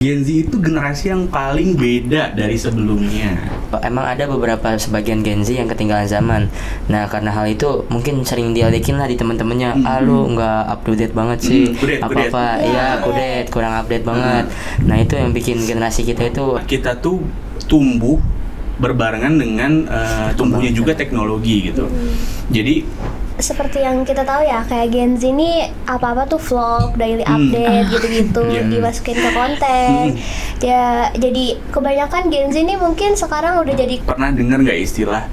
Gen Z itu generasi yang paling beda dari sebelumnya. Emang ada beberapa sebagian Gen Z yang ketinggalan zaman. Nah karena hal itu mungkin sering dialekin lah di teman-temannya. Lu nggak up to date banget sih. Apa-apa, iya update, kurang update banget. Nah itu yang bikin generasi kita itu. Kita tuh tumbuh berbarengan dengan tumbuhnya juga teknologi gitu. Jadi seperti yang kita tahu ya, kayak Gen Z ini apa-apa tuh vlog, daily update gitu-gitu, dimasukin ke konten. Ya, jadi kebanyakan Gen Z ini mungkin sekarang udah jadi. Pernah dengar nggak istilah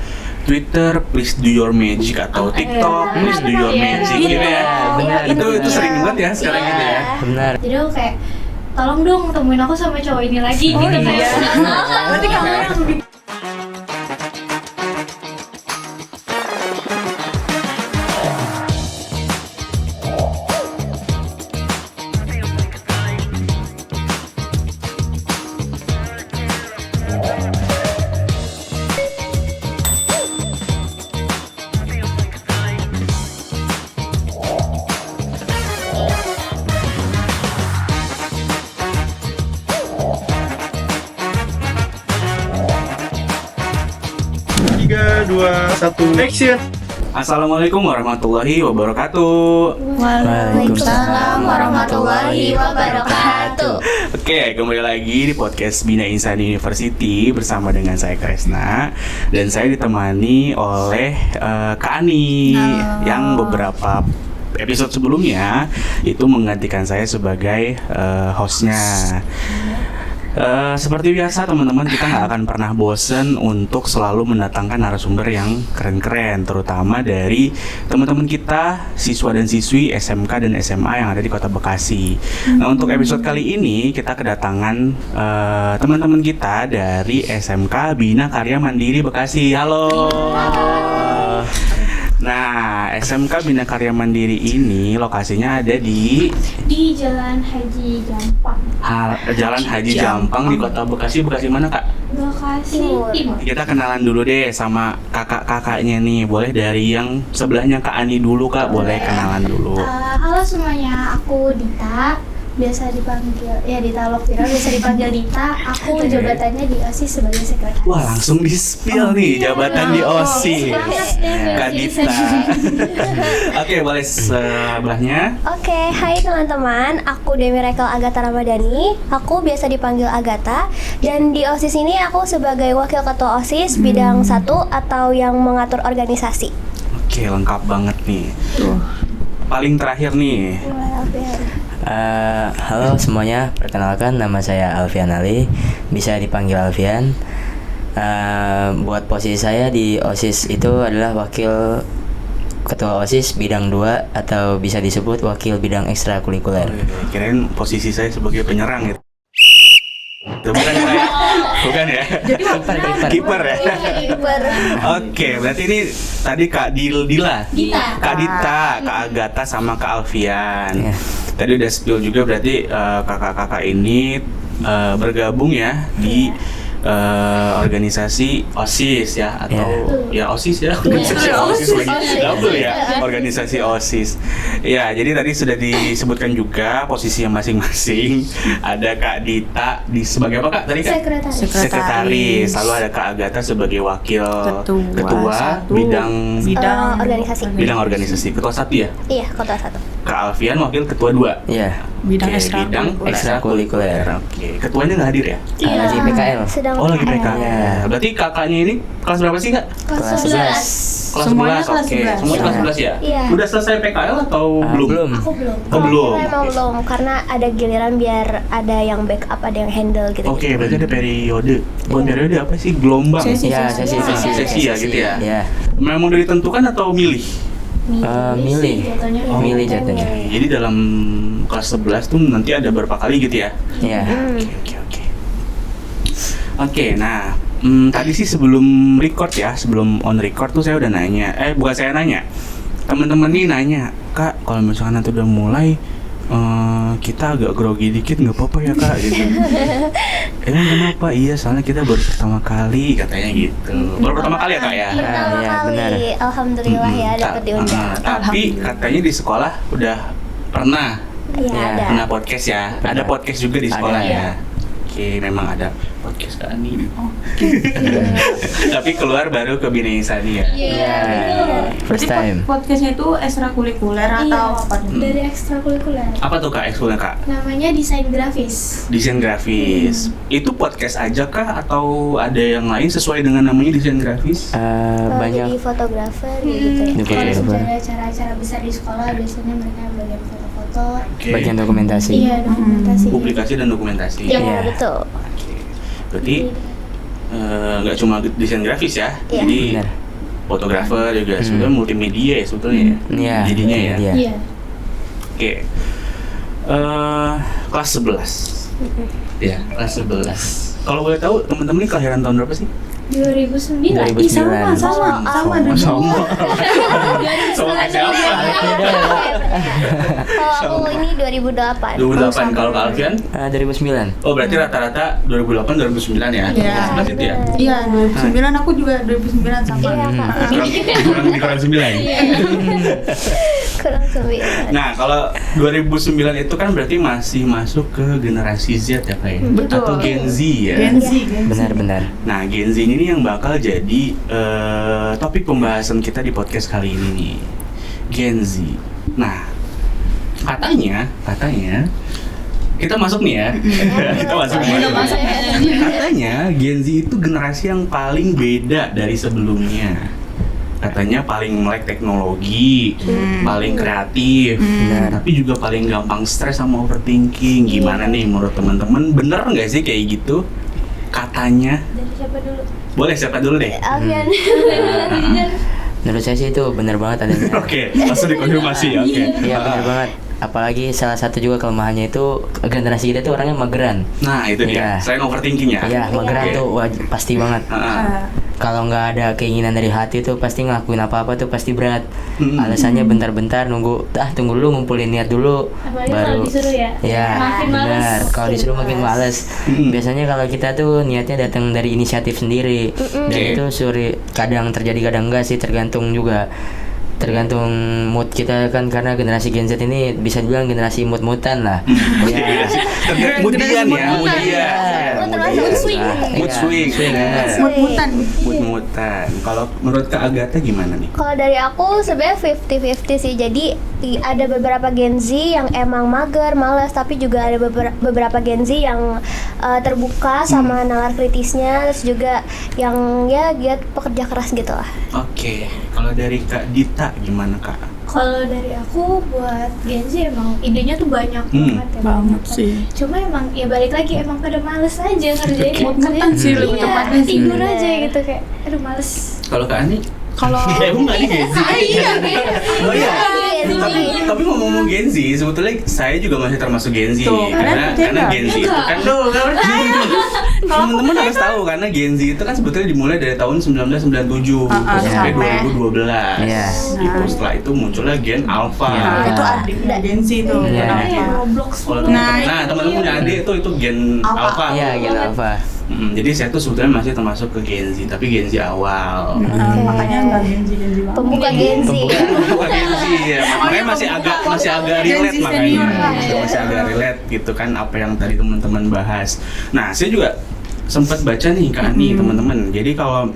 Twitter please do your magic atau TikTok please do your magic gitu ya? Benar. Itu sering banget ya sekarang gitu ya. Benar. Jadi aku kayak tolong dong temuin aku sama cowok ini lagi gitu kayak. Nanti kamu yang lebih. Action. Assalamualaikum warahmatullahi wabarakatuh. Waalaikumsalam warahmatullahi wabarakatuh. Oke, kembali lagi di podcast Bina Insan University bersama dengan saya Kresna dan saya ditemani oleh Kak Ani yang beberapa episode sebelumnya itu menggantikan saya sebagai hostnya. Seperti biasa teman-teman, kita nggak akan pernah bosen untuk selalu mendatangkan narasumber yang keren-keren, terutama dari teman-teman kita, siswa dan siswi SMK dan SMA yang ada di Kota Bekasi. Nah untuk episode kali ini kita kedatangan teman-teman kita dari SMK Bina Karya Mandiri Bekasi. Halo. Nah, SMK Bina Karya Mandiri ini lokasinya ada di Jalan Haji Jampang. Jalan Haji Jampang di Kota Bekasi. Bekasi mana, Kak? Bekasi Timur. Kita kenalan dulu deh sama kakak-kakaknya nih. Boleh dari yang sebelahnya Kak Ani dulu, Kak. Boleh kenalan dulu. Halo semuanya, aku Dita. Biasa dipanggil, ya Dita Lokvira, biasa dipanggil Dita. Aku jabatannya di OSIS sebagai sekretaris. Wah, langsung di-spill nih jabatan di OSIS. Kak Dita. Oke, boleh sebelahnya. Oke, hai teman-teman, aku Demi Rekel Agatha Ramadhani. Aku biasa dipanggil Agatha. Dan di OSIS ini aku sebagai wakil ketua OSIS bidang 1 atau yang mengatur organisasi. Oke, lengkap banget nih. Tuh. Paling terakhir nih. Halo semuanya, perkenalkan nama saya Alfian Ali, bisa dipanggil Alfian. Buat posisi saya di OSIS itu adalah wakil ketua OSIS bidang 2 atau bisa disebut wakil bidang ekstrakurikuler. Kirain posisi saya sebagai penyerang gitu. Bukan ya? Bukan ya? Jadi kiper ya? Kiper. Oke, berarti ini tadi Kak Dila, Kak Dita, Kak Agatha sama Kak Alfian. Tadi udah spill juga berarti kakak-kakak ini bergabung ya di organisasi OSIS ya atau ya OSIS ya, organisasi OSIS lagi double ya, organisasi OSIS. Ya, jadi tadi sudah disebutkan juga posisi yang masing-masing. Ada Kak Dita sebagai apa Kak tadi Kak? Sekretaris. Lalu ada Kak Agatha sebagai wakil ketua bidang organisasi. Ketua 1 ya? Iya, ketua 1. Kak Alfian wakil ketua 2. Iya. Bidang ekstrakurikuler. Oke, ketuanya nggak hadir ya? Lagi PKL. Lagi PKL. Berarti kakaknya ini kelas berapa sih Kak? Kelas 11. Kelas 11, oke. Semua kelas 11 ya? Iya. Udah selesai PKL atau belum? Belum. aku belum. Belum. Memang belum, karena ada giliran biar ada yang backup, ada yang handle gitu. Oke, berarti ada periode. Bukan periode apa sih? Gelombang. Sesi ya gitu ya? Iya. Memang udah ditentukan atau milih? Milih jatuhnya. Jadi dalam kelas 11 tuh nanti ada berapa kali gitu ya? Iya. Oke, nah tadi sih sebelum on record tuh saya udah nanya. Bukan saya nanya, teman-teman nih nanya, Kak, kalau misalkan nanti udah mulai kita agak grogi dikit nggak apa-apa ya Kak gitu. Emang kenapa? Iya, soalnya kita baru pertama kali katanya gitu. Baru pertama kali ya Kak ya? Pertama Iya, kali, benar. alhamdulillah ya dapat diundang. Tapi katanya di sekolah udah pernah Iya, ada. podcast ya. Ada podcast juga di sekolah Ada. ya. Oke, memang ada podcast Kak Ani. Tapi keluar baru ke Bina Insani ya. Iya. First time. Podcastnya itu ekstrakurikuler atau apa? Dari ekstrakurikuler. Apa tuh Kak ekskulnya Kak? Namanya desain grafis. Desain grafis. Itu podcast aja kah atau ada yang lain sesuai dengan namanya desain grafis? Banyak Jadi fotografer gitu ya. Di Kalau fotografer. misalnya acara-acara besar di sekolah biasanya mereka bagian foto-foto. Oke. bagian dokumentasi. Iya, dokumentasi. Publikasi dan dokumentasi. Iya, Iya. betul. Oke. Berarti nggak cuma desain grafis ya, Iya. jadi Benar. fotografer juga sebetulnya multimedia ya sebetulnya ya. Iya. Jadinya ya. Iya. Iya. Oke. Kelas 11. Ya, kelas 11. Kalau boleh tahu teman-teman ini kelahiran tahun berapa sih? 2009. 2009. Ih, sama dong. Sama kayak siapa? Kalau aku ini 2008. 2008. Kalau Kak Alfian? 2009. Oh, berarti rata-rata 2008 2009 ya? Iya. Kelas 11 itu ya? Iya, 2009 aku juga 2009 sama. Iya, Kak. Kurang 9. Kurang 9. Nah, kalau 2009 itu kan berarti masih masuk ke generasi Z ya Kak ya? Betul. Atau Gen Z ya? Gen Z, Gen Z. Benar-benar. Nah, Gen Z ini yang bakal jadi topik pembahasan kita di podcast kali ini nih. Gen Z. Nah, katanya kita masuk nih ya. Kita masuk. Katanya Gen Z itu generasi yang paling beda dari sebelumnya. Katanya paling melek teknologi, paling kreatif, tapi juga paling gampang stres sama overthinking. Gimana nih menurut teman-teman? Bener nggak sih kayak gitu? Katanya. Dari siapa dulu? Boleh siapa dulu deh? Alfian. Menurut saya sih itu benar banget adanya. Oke, langsung dikonfirmasi ya. Oke. Iya benar banget. Apalagi salah satu juga kelemahannya itu generasi kita tuh orangnya mageran. Nah, itu dia. Iya. Selain overthinking ya. Iya, mageran Oke. tuh pasti banget. Kalau nggak ada keinginan dari hati tuh pasti ngelakuin apa-apa tuh pasti berat. Alasannya bentar-bentar nunggu, tunggu dulu ngumpulin niat dulu. Apalagi kalau disuruh ya. Ya, Makin males. benar. Kalau disuruh makin males. Biasanya kalau kita tuh niatnya datang dari inisiatif sendiri. Dan Oke. itu kadang terjadi kadang enggak sih, tergantung tergantung mood kita kan, karena generasi Gen Z ini bisa dibilang generasi mood-moodan lah. Iya. Kemudian ya, Mood swing. Mood swing. Mut-mutan. Mood-moodan. Kalau menurut Kak Agatha gimana nih? Kalau dari aku sebenarnya 50-50 sih. Jadi ada beberapa Gen Z yang emang mager, malas, tapi juga ada beberapa Gen Z yang terbuka sama nalar kritisnya, terus juga yang ya giat pekerja keras gitu lah. Oke, kalau dari Kak Dita gimana Kak? Kalau dari aku buat Gen Z emang idenya tuh banyak banget ya. Banget sih. Cuma emang ya balik lagi emang pada males aja ngerjain. Mut-mutan sih lebih Iya, tepatnya sih. tidur aja gitu kayak aduh males. Kalau Kak Ani? Kalau Emang nggak nih Gen Z? Oh iya. Gen Z. Tapi ngomong Gen Z, sebetulnya saya juga masih termasuk Gen Z. Tuh, karena kalian Gen Z itu kan teman-teman harus tahu karena Gen Z itu kan sebetulnya dimulai dari tahun 1997 sampai sampai 2012. Iya. Gitu. Setelah itu munculnya Gen Alpha. Iya. nah, itu adiknya Gen Z tuh. Iya. namanya. Roblox Kalau Nah, teman-teman teman-teman punya adik itu Gen Alpha. Iya, gitu apa? Jadi saya tuh sebetulnya masih termasuk ke Gen Z, tapi Gen Z awal. Makanya nggak Gen Z banget. Pembuka Gen Z. Bukan Gen Z ya, makanya masih agak relate makanya, masih agak relate gitu kan apa yang tadi teman-teman bahas. Nah, saya juga sempat baca nih Kak Ani teman-teman. Jadi kalau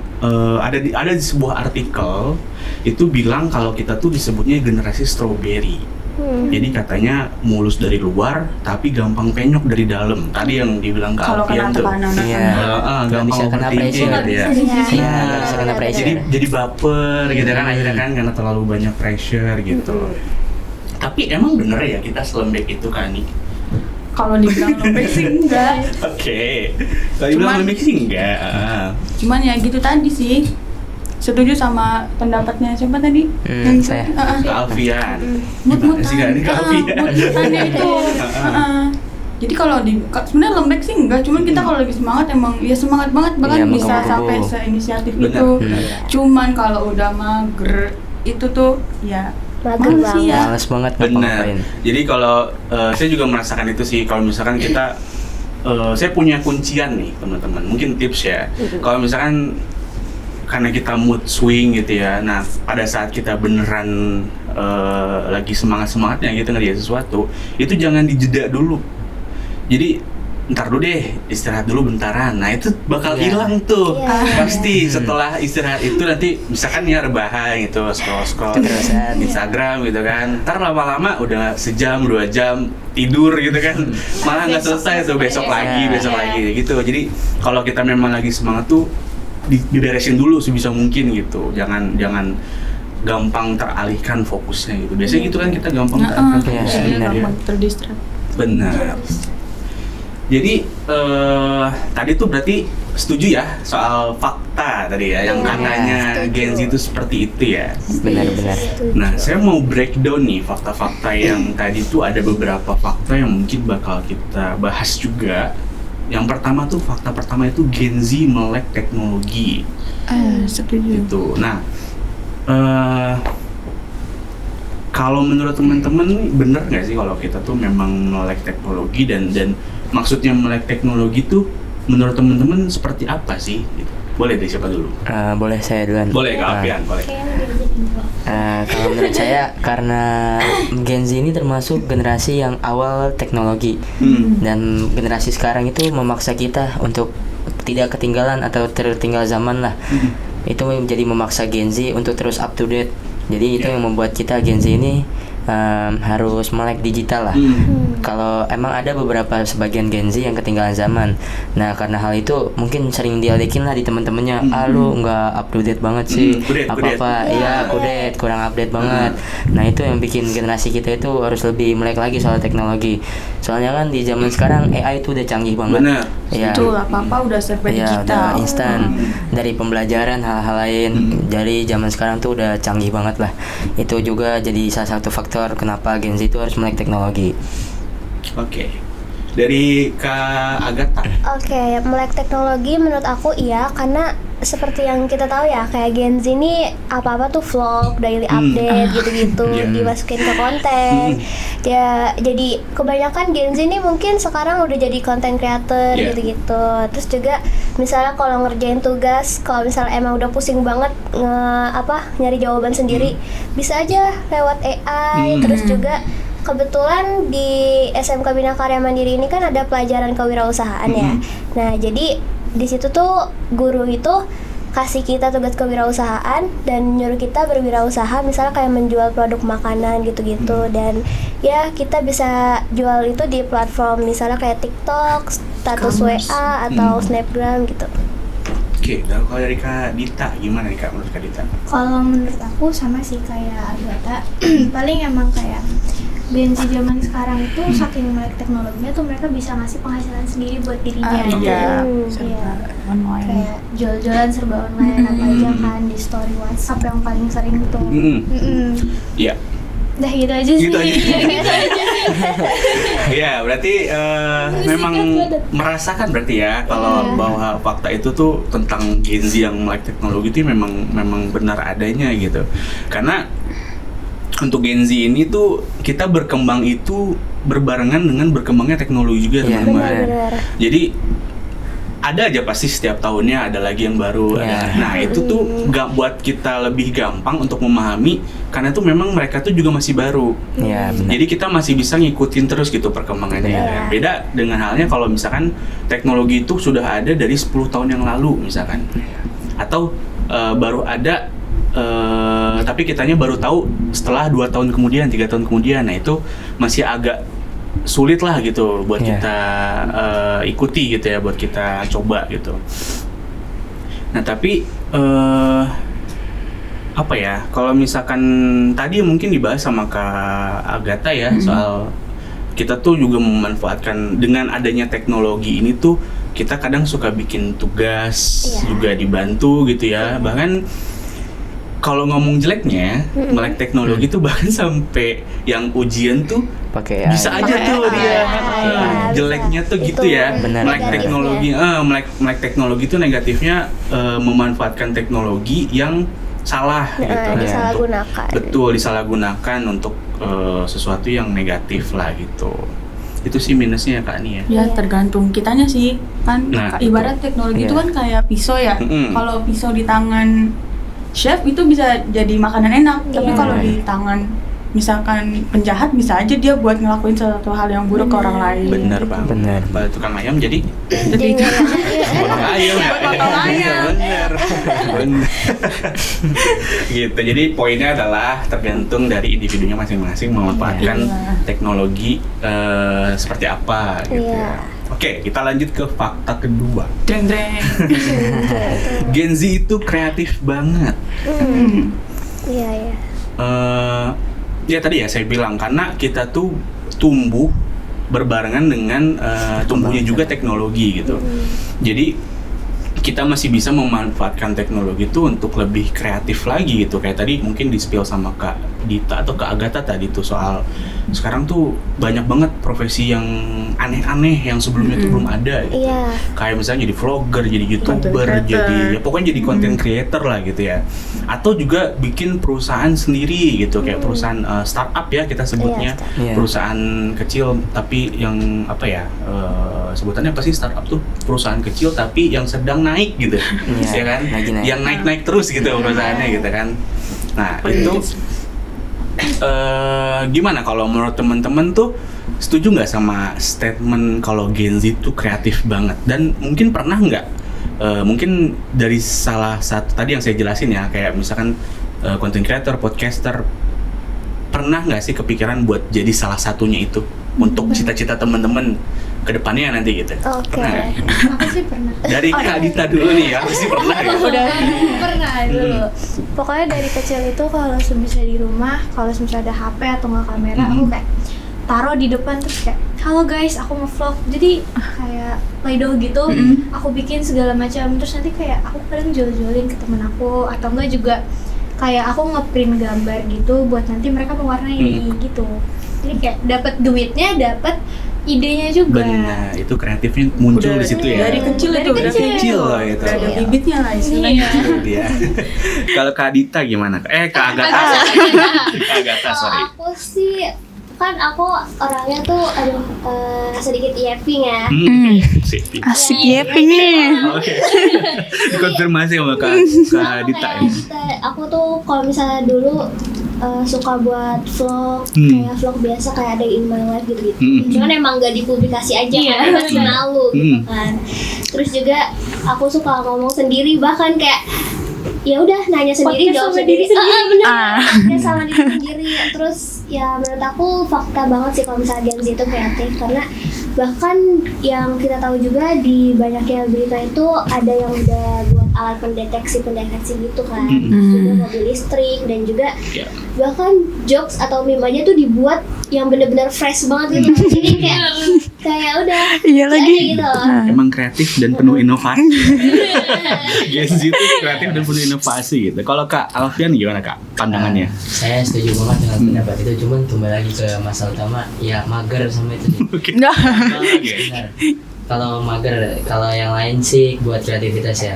ada di sebuah artikel itu bilang kalau kita tuh disebutnya generasi strawberry. Jadi katanya mulus dari luar tapi gampang penyok dari dalam. Tadi yang dibilang Kak Kalau Alfian kena tuh. tekanan. Iya. Gampang Nggak bisa kena overthinking pressure. ya. Iya, nggak bisa kena pressure. Jadi baper gitu kan akhirnya kan karena terlalu banyak pressure gitu. Tapi emang bener ya kita selembek itu kan nih? Kalau dibilang lembek sih enggak. Oke. Kalau dibilang Cuman- lembek sih enggak. Cuman ya gitu tadi sih. Setuju sama pendapatnya siapa tadi? Saya. Kak Alfian. Mut-mutan. Gimana sih Kak Ani, Kak Alfian? Mut-mutannya itu. Jadi kalau sebenarnya lembek sih enggak, cuman kita kalau lagi semangat emang ya semangat banget bahkan Iya, bisa menggebu-gebu. sampai seinisiatif Benar. itu. Cuman kalau udah mager itu tuh ya Mager males sih banget. ya. Males banget Benar. ngapa-ngapain. Jadi kalau saya juga merasakan itu sih kalau misalkan kita saya punya kuncian nih teman-teman. Mungkin tips ya. Kalau misalkan karena kita mood swing gitu ya. Nah, pada saat kita beneran lagi semangat-semangatnya gitu ngerjain sesuatu, itu jangan dijeda dulu. Jadi ntar dulu deh, istirahat dulu bentaran. Nah itu bakal Iya. hilang tuh. Iya. Pasti setelah istirahat itu nanti misalkan ya rebahan gitu, scroll Keterusan. Instagram gitu kan. Ntar lama-lama udah sejam 2 jam tidur gitu kan. Malah nggak selesai tuh, besok lagi gitu. Jadi kalau kita memang lagi semangat tuh diberesin dulu sebisa mungkin gitu. Jangan gampang teralihkan fokusnya gitu. Biasanya gitu kan kita gampang teralihkan Iya, fokusnya. benar. gampang terdistrak. Benar. Jadi tadi tuh berarti setuju ya soal fakta tadi ya, yang Iya, katanya setuju. Gen Z itu seperti itu ya. Benar-benar. Nah, saya mau breakdown nih fakta-fakta yang tadi tuh ada beberapa fakta yang mungkin bakal kita bahas juga. Yang pertama tuh, fakta pertama itu Gen Z melek teknologi Setuju. gitu. Nah, kalau menurut teman-teman nih, bener nggak sih kalau kita tuh memang melek teknologi dan maksudnya melek teknologi tuh menurut teman-teman seperti apa sih? Gitu. Boleh deh, siapa dulu? Boleh saya duluan. Boleh, Kak Alfian, boleh. Kalau menurut saya karena Gen Z ini termasuk generasi yang awal teknologi dan generasi sekarang itu memaksa kita untuk tidak ketinggalan atau tertinggal zaman lah. Itu menjadi memaksa Gen Z untuk terus up to date. Jadi itu yang membuat kita Gen Z ini harus melek digital lah. Kalau emang ada beberapa sebagian Gen Z yang ketinggalan zaman. Nah karena hal itu mungkin sering dialekin lah di teman-temannya. Lu nggak up to date banget sih. Apa-apa, iya kudet, kurang update banget. Nah itu yang bikin generasi kita itu harus lebih melek lagi soal teknologi. Soalnya kan di zaman sekarang AI itu udah canggih banget. Benar. Ya, Itu apa-apa udah serba ya udah digital. instan. Dari pembelajaran hal-hal lain. Dari zaman sekarang tuh udah canggih banget lah. Itu juga jadi salah satu faktor kenapa Gen Z itu harus melek teknologi. Oke. Dari Kak Agatha. Oke, melek teknologi menurut aku iya, karena seperti yang kita tahu ya, kayak Gen Z ini apa-apa tuh vlog, daily update gitu-gitu, Iya. dimasukin ke konten. Ya, jadi kebanyakan Gen Z ini mungkin sekarang udah jadi content creator Iya. gitu-gitu. Terus juga misalnya kalau ngerjain tugas, kalau misalnya emang udah pusing banget nyari jawaban sendiri, bisa aja lewat AI. Terus juga kebetulan di SMK Bina Karya Mandiri ini kan ada pelajaran kewirausahaan ya. Nah, jadi di situ tuh guru itu kasih kita tugas kewirausahaan dan nyuruh kita berwirausaha, misalnya kayak menjual produk makanan gitu-gitu. Dan ya kita bisa jual itu di platform misalnya kayak TikTok, status WA atau Snapgram gitu. Oke, kalau dari Kak Dita, gimana nih Kak menurut Kak Dita? Kalau menurut aku sama sih kayak Agatha. Paling emang kayak Gen Z zaman sekarang itu saking melek teknologinya tuh mereka bisa ngasih penghasilan sendiri buat dirinya. Iya. Iya. Online. Kayak jual-jualan serba online apa aja kan di story WhatsApp yang paling sering tuh. Iya. Udah gitu aja sih. Gitu aja. Gitu aja sih. Iya, berarti memang merasakan berarti ya kalau bahwa fakta itu tuh tentang Gen Z yang melek teknologi itu memang benar adanya gitu. Karena untuk Gen Z ini tuh kita berkembang itu berbarengan dengan berkembangnya teknologi juga Iya, teman-teman. Benar-benar. Jadi ada aja pasti setiap tahunnya ada lagi yang baru. Iya. Nah itu tuh gak buat kita lebih gampang untuk memahami karena tuh memang mereka tuh juga masih baru. Ya benar. Jadi kita masih bisa ngikutin terus gitu perkembangannya. Iya. Gitu ya. Beda dengan halnya kalau misalkan teknologi itu sudah ada dari 10 tahun yang lalu misalkan. Atau baru ada tapi kitanya baru tahu setelah 2 tahun kemudian, 3 tahun kemudian. Nah itu masih agak sulit lah gitu buat Iya. kita ikuti gitu ya, buat kita coba gitu. Nah tapi apa ya, kalau misalkan tadi mungkin dibahas sama Kak Agatha ya soal kita tuh juga memanfaatkan dengan adanya teknologi ini tuh kita kadang suka bikin tugas juga dibantu gitu ya. Bahkan kalau ngomong jeleknya, melek teknologi tuh bahkan sampai yang ujian tuh Pakai bisa AI. aja tuh dia. Iya, Jeleknya tuh bisa. gitu Itu ya. Benar. Melek teknologi, melek teknologi itu negatifnya memanfaatkan teknologi yang salah gitu. untuk- Disalahgunakan. Betul, disalahgunakan untuk sesuatu yang negatif lah gitu. Itu sih minusnya ya Kak Nia. Ya tergantung kitanya sih kan. Nah, Ibarat teknologi itu Iya. kan kayak pisau ya. Mm-mm. Kalau pisau di tangan chef itu bisa jadi makanan enak, tapi Iya. kalau di tangan misalkan penjahat bisa aja dia buat ngelakuin sesuatu hal yang buruk ke orang lain. Bener banget. Bener. Tukang ayam jadi Jadi potong ayam ya. Potong ayam. Bener. Bener. Gitu. Jadi poinnya adalah tergantung dari individunya masing-masing memanfaatkan teknologi seperti apa gitu. Iya. Oke, kita lanjut ke fakta kedua. Dreng-dreng. Gen Z itu kreatif banget. Iya. Ya tadi ya saya bilang karena kita tuh tumbuh berbarengan dengan tumbuhnya juga teknologi gitu. Jadi kita masih bisa memanfaatkan teknologi itu untuk lebih kreatif lagi gitu. Kayak tadi mungkin di-spill sama Kak Dita atau Kak Agatha tadi tuh soal sekarang tuh banyak banget profesi yang aneh-aneh yang sebelumnya tuh belum ada gitu. Iya. Kayak misalnya jadi vlogger, jadi YouTuber, Content creator. jadi ya pokoknya jadi content creator lah gitu ya. Atau juga bikin perusahaan sendiri gitu, kayak perusahaan startup ya kita sebutnya. Iya. Perusahaan kecil tapi yang apa ya? Sebutannya apa sih startup tuh? Perusahaan kecil tapi yang sedang naik gitu. Iya, Ya kan? lagi naik. Yang naik-naik terus gitu perusahaannya gitu kan. Nah, itu gimana kalau menurut teman-teman tuh setuju nggak sama statement kalau Gen Z tuh kreatif banget? Dan mungkin pernah nggak mungkin dari salah satu tadi yang saya jelasin ya, kayak misalkan content creator, podcaster, pernah nggak sih kepikiran buat jadi salah satunya itu untuk cita-cita teman-teman ke depannya nanti gitu? Oke. Pernah nggak? Aku sih pernah. Dari Kak Dita dulu nih ya, pasti pernah gitu. Pernah dulu. Pokoknya dari kecil itu kalau misalnya di rumah, kalau misalnya ada HP atau nggak kamera, aku kayak taruh di depan terus kayak, halo guys, aku nge-vlog. Jadi kayak Play-Doh gitu, aku bikin segala macam. Terus nanti kayak aku kadang jual-jualin ke temen aku, atau enggak juga kayak aku nge-print gambar gitu buat nanti mereka mewarnai gitu. Jadi kayak dapat duitnya, dapat idenya juga. Benar, itu kreatifnya muncul di situ ya. Dari kecil Dari itu udah kecil loh itu. Udah ada bibitnya lah istilahnya. Itu dia. Kalau Kak Dita gimana? Kak Agatha. Kak Agatha, sorry. Kalau aku sih kan aku orangnya tuh sedikit yeping ya. Safety. Asik Yepi nih. Oke. Konfirmasi sama Kak Dita ya. Aku tuh kalau misalnya dulu suka buat vlog, kayak vlog biasa kayak ada in my life gitu-gitu. Cuman emang gak dipublikasi aja karena masih malu gitu kan. Terus juga aku suka ngomong sendiri, bahkan kayak ya udah nanya sendiri, Podcast jawab sama sendiri. diri sendiri. Bener. Ya sama diri sendiri. Terus ya menurut aku fakta banget sih kalau misalnya Gen Z itu kreatif, karena bahkan yang kita tahu juga di banyaknya berita itu ada yang udah buat alat pendeteksi gitu kan, juga mobil listrik, dan juga bahkan jokes atau meme aja tuh dibuat yang bener-bener fresh banget gitu. Jadi kayak udah Iya lagi. gitu loh. Emang kreatif dan penuh inovasi. Gen Z itu kreatif dan penuh inovasi gitu. Kalau Kak Alfian gimana Kak pandangannya? Saya setuju banget dengan pendapat itu, cuman kembali lagi ke masalah utama, ya mager sama itu. Oke. Enggak. Benar. Kalau mager, kalau yang lain sih buat kreativitas ya.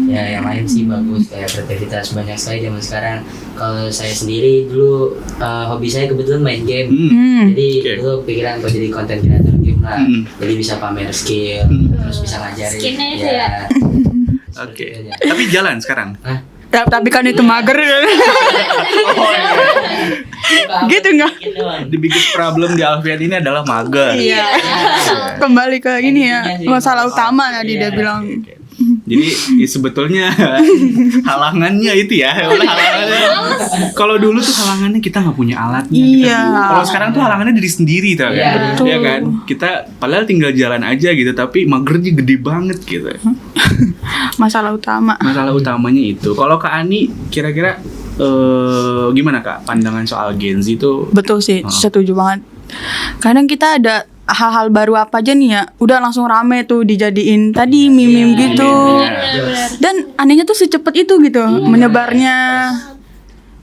Ya yang lain sih bagus, kayak kreativitas banyak sekali zaman sekarang. Kalau saya sendiri dulu hobi saya kebetulan main game. Jadi Oke. dulu pikiran kalau jadi content creator game lah. Jadi bisa pamer skill, terus bisa ngajarin. Skinnya itu ya. Oke. Tapi jalan sekarang. Tapi kan itu mager. Gitu enggak? The biggest problem di Alfian ini adalah mager. Iya. Kembali ke ini ya, masalah utama tadi dia bilang. Jadi ya sebetulnya halangannya itu ya, halangannya. Kalau dulu tuh halangannya kita nggak punya alatnya. Iya. Kalau sekarang tuh halangannya diri sendiri tuh kan, Betul. ya kan? Kita padahal tinggal jalan aja gitu, tapi magernya gede banget gitu. Masalah utama. Masalah utamanya itu. Kalau Kak Ani, kira-kira gimana Kak pandangan soal Gen Z itu? Betul sih, setuju banget. Kadang kita ada hal-hal baru apa aja nih ya, udah langsung rame tuh dijadiin tadi meme gitu. Dan anehnya tuh secepat itu gitu menyebarnya.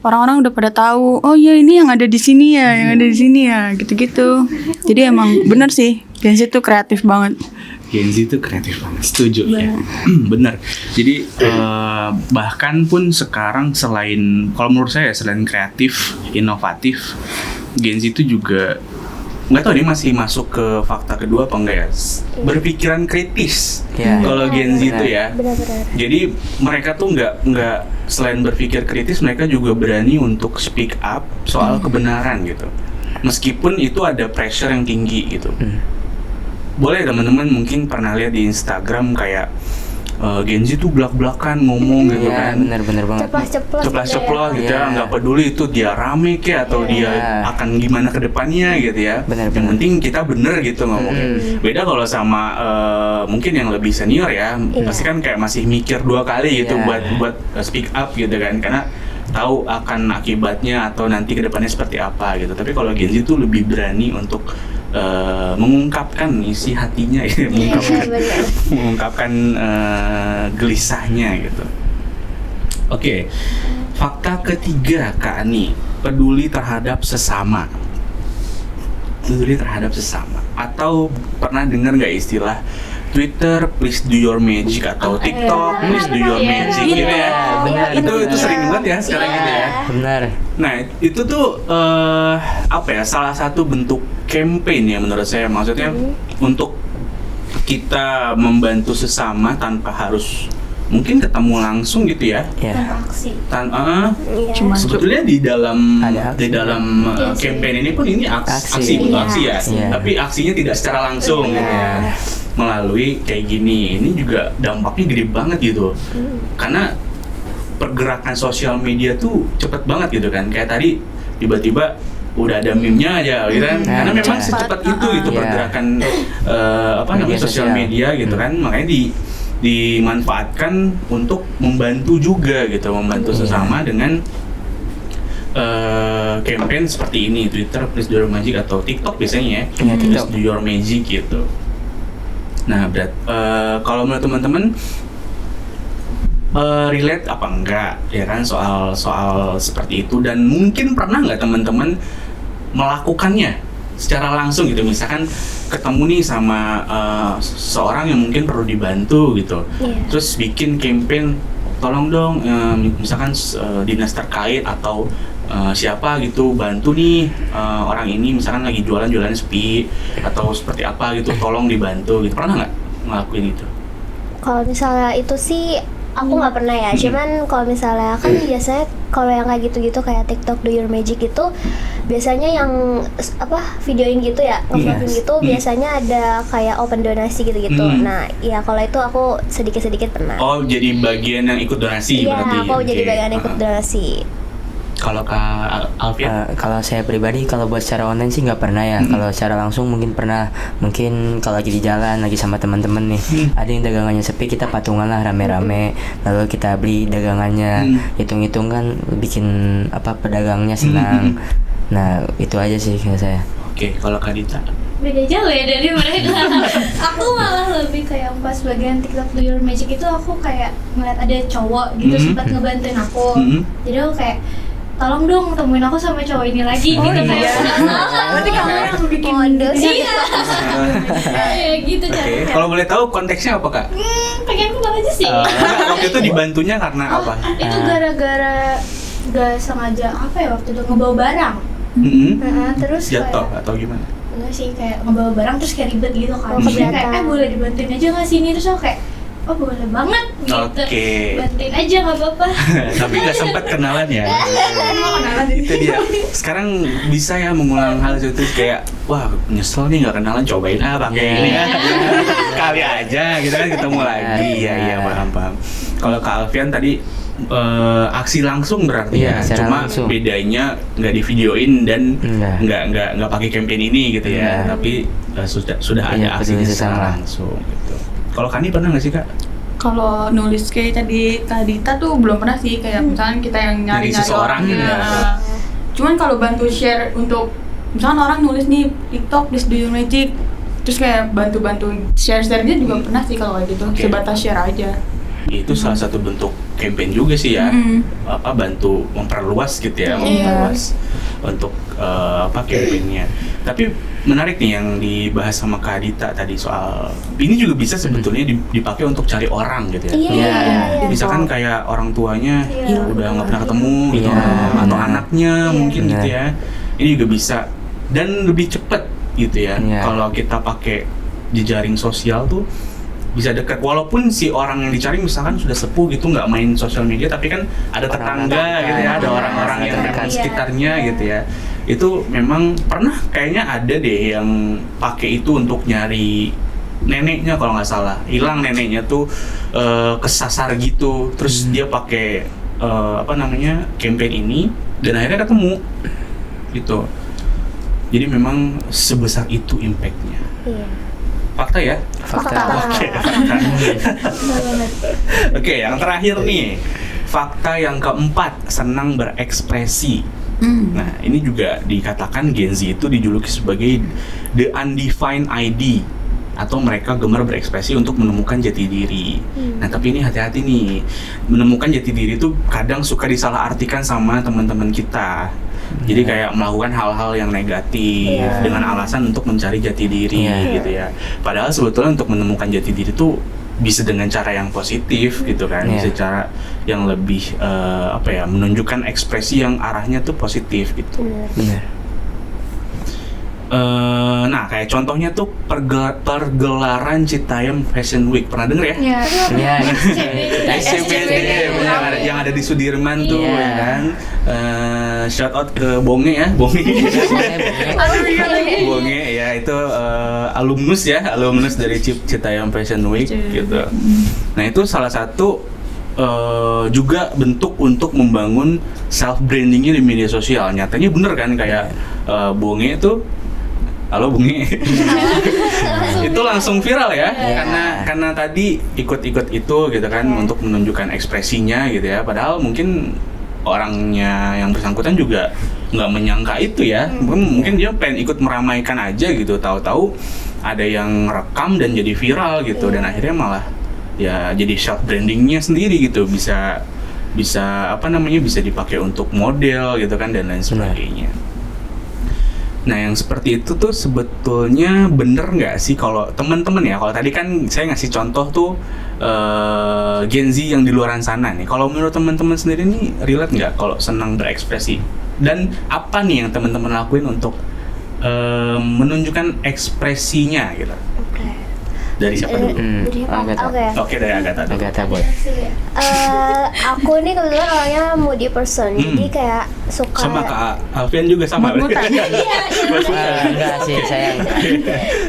Orang-orang udah pada tahu, oh iya ini yang ada di sini ya, yang ada di sini ya, gitu-gitu. Jadi emang bener sih, Gen Z tuh kreatif banget. Gen Z itu kreatif banget, setuju ya. Bener. Jadi bahkan pun sekarang selain, kalau menurut saya selain kreatif, inovatif, Gen Z itu juga nggak tahu ini masih masuk ke fakta kedua apa enggak ya, berpikiran kritis. Kalau Gen Z itu ya. Benar-benar. Jadi mereka tuh nggak selain berpikir kritis, mereka juga berani untuk speak up soal kebenaran gitu. Meskipun itu ada pressure yang tinggi gitu. Boleh teman-teman mungkin pernah lihat di Instagram kayak Gen Z tuh belak-belakan ngomong gitu kan. Bener banget. Ceplos gitu ya, nggak peduli itu dia rame kayak atau dia akan gimana ke depannya gitu ya. Yang penting kita bener gitu ngomongnya. Beda kalau sama mungkin yang lebih senior ya, pasti kan kayak masih mikir 2 kali gitu buat speak up gitu kan, karena tahu akan akibatnya atau nanti ke depannya seperti apa gitu. Tapi kalau Gen Z tuh lebih berani untuk mengungkapkan isi hatinya ya, mengungkapkan gelisahnya gitu. Oke. Fakta ketiga Kak Ani, peduli terhadap sesama. Peduli terhadap sesama. Atau pernah dengar nggak istilah Twitter please do your magic atau TikTok please do your magic gitu ya. Benar. Itu sering banget ya sekarang gitu ya. Benar. Nah, itu tuh apa ya, salah satu bentuk campaign ya menurut saya, maksudnya untuk kita membantu sesama tanpa harus mungkin ketemu langsung gitu ya. Aksi. Cuma Sebetulnya di dalam Ada aksi. campaign ini pun ini aksi ya. Tapi aksinya tidak secara langsung gitu ya. Melalui kayak gini, ini juga dampaknya gede banget gitu. Karena pergerakan sosial media tuh cepet banget gitu kan. Kayak tadi tiba-tiba udah ada meme-nya aja gitu kan. Karena memang secepat itu pergerakan sosial media gitu kan. Makanya dimanfaatkan untuk membantu juga gitu, membantu sesama dengan campaign seperti ini, Twitter please do your magic atau TikTok biasanya ya, please do your magic gitu. Nah, kalau menurut teman-teman relate apa enggak ya kan soal seperti itu, dan mungkin pernah nggak teman-teman melakukannya secara langsung gitu, misalkan ketemu nih sama seorang yang mungkin perlu dibantu gitu, terus bikin campaign tolong dong misalkan dinas terkait atau siapa gitu bantu nih orang ini misalkan lagi jualan sepi atau seperti apa gitu, tolong dibantu gitu. Pernah nggak ngelakuin itu? Kalau misalnya itu sih aku nggak pernah ya, cuman kalau misalnya kan biasanya kalau yang kayak gitu-gitu kayak TikTok do your magic itu biasanya yang videoin gitu ya, nge-vlogin gitu, biasanya ada kayak open donasi gitu-gitu. Nah, ya kalau itu aku sedikit-sedikit pernah. Oh, jadi bagian yang ikut donasi berarti. Iya, aku jadi bagian yang ikut donasi. Kalau Kak Alfian? Kalau saya pribadi, kalau buat secara online sih nggak pernah ya. Kalau secara langsung mungkin pernah. Mungkin kalau lagi di jalan, lagi sama teman-teman nih, ada yang dagangannya sepi, kita patungan lah rame-rame. Lalu kita beli dagangannya, hitung-hitung kan bikin pedagangnya senang. Nah, itu aja sih kalau saya. Oke, kalau Kak Dita? Beda jauh ya dari mereka. Aku malah lebih kayak pas bagian TikTok do your magic itu aku kayak ngeliat ada cowok gitu sempat ngebantuin aku. Jadi aku kayak tolong dong temuin aku sama cowok ini lagi gitu kayak. Berarti kamu yang bikin Iya gitu Oke, kalau boleh tahu konteksnya apa Kak? pengen kenal aja sih. Waktu itu dibantunya karena apa? Itu gara-gara gak sengaja waktu itu ngebawa barang. Terus Jatuh kayak atau gimana? enggak sih, kayak ngebawa barang terus kayak ribet gitu kan. Terus kayak boleh dibantuin aja nggak sini, terus aku kayak oh boleh banget gitu. Bantuin aja nggak apa-apa. Tapi nggak sempat kenalan ya. Itu dia. Sekarang bisa ya mengulang hal itu kayak wah nyesel nih nggak kenalan, cobain pakai ini ya. Kali aja gitu kan ketemu lagi. Iya paham. Kalau Kak Alfian tadi aksi langsung berarti ya, cuma langsung. Bedanya nggak di videoin dan nggak pakai campaign ini gitu ya, tapi sudah ada aksi secara langsung gitu. Kalau Kani pernah nggak sih Kak? Kalau nulis kayak tadi Kak Dita tuh belum pernah sih, kayak misalnya kita yang nyari seseorang gitu ya. Cuman kalau bantu share untuk misalnya orang nulis nih TikTok please do your magic, terus kayak bantu share-nya juga pernah sih kalau kayak gitu, sebatas share aja. Itu salah satu bentuk campaign juga sih ya, bantu memperluas gitu ya, memperluas untuk campaignnya. Tapi menarik nih yang dibahas sama Kak Dita tadi soal ini juga bisa sebetulnya dipakai untuk cari orang gitu ya. Iya. Misalkan kayak orang tuanya udah nggak pernah ketemu gitu, atau anaknya mungkin gitu ya. Ini juga bisa dan lebih cepat gitu ya. Iya. Kalau kita pakai jejaring sosial tuh bisa dekat, walaupun si orang yang dicari misalkan sudah sepuh gitu nggak main sosial media, tapi kan ada tetangga gitu ya, ada orang-orang yang memang sekitarnya gitu ya. Itu memang pernah kayaknya ada deh yang pakai itu untuk nyari neneknya kalau nggak salah, hilang neneknya tuh kesasar gitu, terus dia pakai campaign ini dan akhirnya ketemu gitu. Jadi memang sebesar itu impactnya. Iya. Fakta ya? Fakta. Oke, Oke, yang terakhir nih, fakta yang keempat, senang berekspresi. Nah, ini juga dikatakan Gen Z itu dijuluki sebagai the undefined ID, atau mereka gemar berekspresi untuk menemukan jati diri. Nah, tapi ini hati-hati nih, menemukan jati diri itu kadang suka disalahartikan sama teman-teman kita. Jadi kayak melakukan hal-hal yang negatif dengan alasan untuk mencari jati diri gitu ya. Padahal sebetulnya untuk menemukan jati diri itu bisa dengan cara yang positif gitu kan, bisa cara yang lebih menunjukkan ekspresi yang arahnya tuh positif gitu. Benar. Nah, kayak contohnya tuh pergelaran Citayam Fashion Week, pernah denger ya? Iya. SCBD yang ada di Sudirman tuh ya kan. Shout out ke Bonge ya, Bonge ya, itu alumnus dari Citayam Fashion Week gitu. Nah, itu salah satu juga bentuk untuk membangun self brandingnya di media sosial. Nyatanya bener kan, kayak Bonge itu, halo Bungi, itu langsung viral ya, karena tadi ikut-ikut itu gitu kan, untuk menunjukkan ekspresinya gitu ya. Padahal mungkin orangnya yang bersangkutan juga nggak menyangka itu ya, mungkin dia pengen ikut meramaikan aja gitu, tahu-tahu ada yang rekam dan jadi viral gitu, dan akhirnya malah ya jadi self brandingnya sendiri gitu, bisa bisa dipakai untuk model gitu kan, dan lain sebagainya. Nah, yang seperti itu tuh sebetulnya bener nggak sih kalau teman-teman ya? Kalau tadi kan saya ngasih contoh tuh Gen Z yang di luaran sana nih. Kalau menurut teman-teman sendiri nih, relate nggak kalau senang berekspresi? Dan apa nih yang teman-teman lakuin untuk menunjukkan ekspresinya gitu? Dari siapa dulu? Oke, dari Agatha dulu. Agatha boleh. Aku nih kebetulan orangnya moody person, jadi kayak suka. Sama Kak Alfian juga sama. Enggak sih, saya enggak.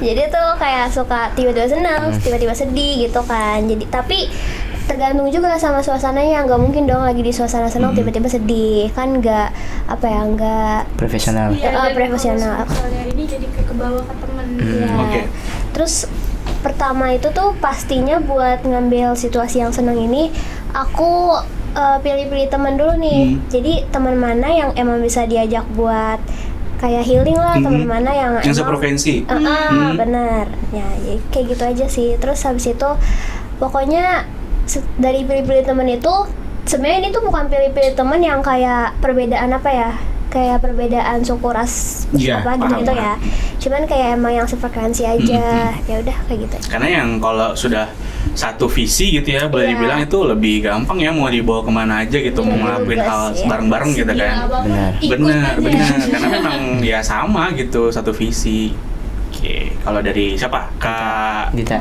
Jadi tuh kayak suka tiba-tiba senang, tiba-tiba sedih gitu kan. Jadi tapi tergantung juga sama suasananya, nggak mungkin dong lagi di suasana senang tiba-tiba sedih, kan nggak Profesional. profesional. Soalnya ini jadi kayak kebawa ke temen. Oke. Terus pertama itu tuh pastinya buat ngambil situasi yang senang ini, aku pilih-pilih teman dulu nih. Jadi teman mana yang emang bisa diajak buat kayak healing lah, teman mana yang seprovinsi. Benar. Ya, kayak gitu aja sih. Terus habis itu pokoknya dari pilih-pilih teman itu, sebenarnya ini tuh bukan pilih-pilih teman yang kayak perbedaan kayak perbedaan suku ras gitu ya. Cuman kayak emang yang sefrekuensi aja. Ya udah kayak gitu. Karena yang kalau sudah satu visi gitu ya, boleh dibilang itu lebih gampang ya, mau dibawa kemana aja gitu, mau ngelakuin hal bareng-bareng gitu kan. Benar. Karena memang ya sama gitu, satu visi. Oke, kalau dari siapa? Kak Dita.